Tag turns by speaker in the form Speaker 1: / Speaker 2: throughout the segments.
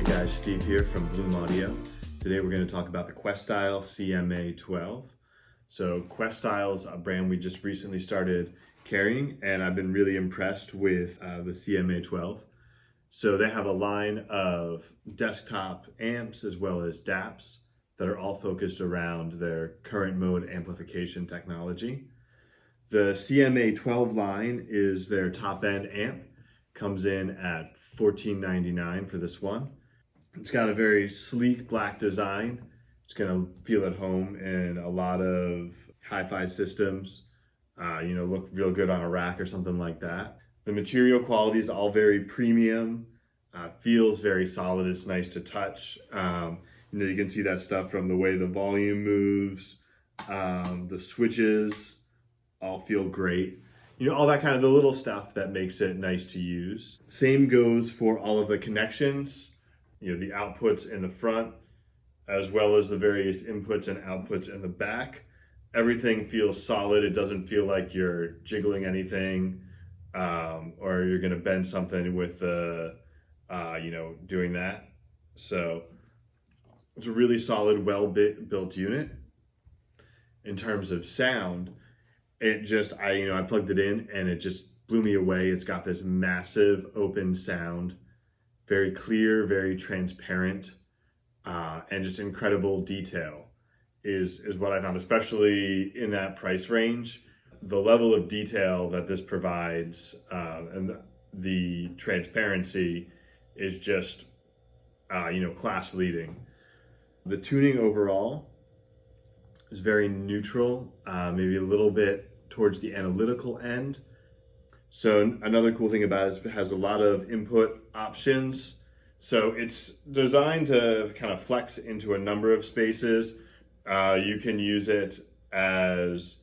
Speaker 1: Hey guys, Steve here from Bloom Audio. Today we're going to talk about the Questyle CMA 12. So Questyle is a brand we just recently started carrying, and I've been really impressed with the CMA 12. So they have a line of desktop amps as well as DAPs that are all focused around their current mode amplification technology. The CMA 12 line is their top end amp. Comes in at $14.99 for this one. It's got a very sleek black design. It's gonna feel at home in a lot of hi-fi systems. Look real good on a rack or something like that. The material quality is all very premium. Feels very solid. It's nice to touch. You can see that stuff from the way the volume moves. The switches all feel great. All that kind of the little stuff that makes it nice to use. Same goes for all of the connections, the outputs in the front, as well as the various inputs and outputs in the back. Everything feels solid. It doesn't feel like you're jiggling anything, or you're gonna bend something with doing that. So it's a really solid, well-built unit. In terms of sound, it just, I plugged it in and it just blew me away. It's got this massive open sound, very clear, very transparent, and just incredible detail is what I found, especially in that price range. The level of detail that this provides and the transparency is just, class leading. The tuning overall is very neutral, maybe a little bit towards the analytical end. So another cool thing about it is it has a lot of input options. So it's designed to kind of flex into a number of spaces. You can use it as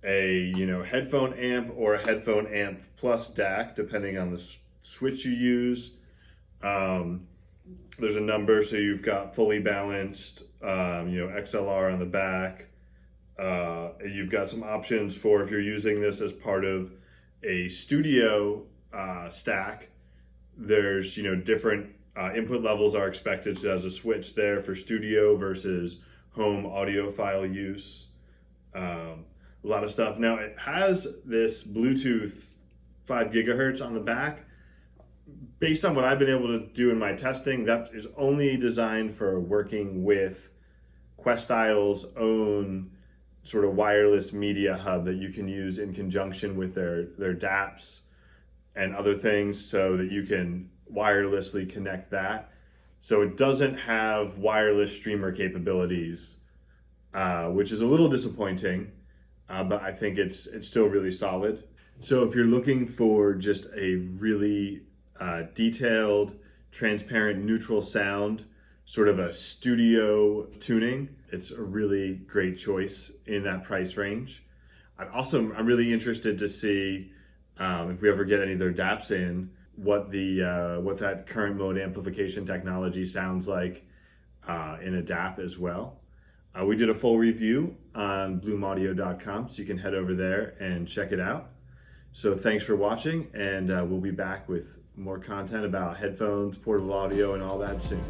Speaker 1: a headphone amp or a headphone amp plus DAC, depending on the switch you use. There's a number, so you've got fully balanced, XLR on the back. You've got some options for if you're using this as part of a studio stack. There's different input levels are expected. So there's a switch there for studio versus home audiophile use. A lot of stuff. Now it has this Bluetooth 5 gigahertz on the back. Based on what I've been able to do in my testing, that is only designed for working with Questyle's own sort of wireless media hub that you can use in conjunction with their DAPs and other things, so that you can wirelessly connect that. So it doesn't have wireless streamer capabilities, which is a little disappointing, but I think it's still really solid. So if you're looking for just a really detailed, transparent, neutral sound, sort of a studio tuning, it's a really great choice in that price range. I'm really interested to see if we ever get any of their DAPs in, what that current mode amplification technology sounds like in a DAP as well. We did a full review on bloomaudio.com, so you can head over there and check it out. So thanks for watching, and we'll be back with more content about headphones, portable audio, and all that soon.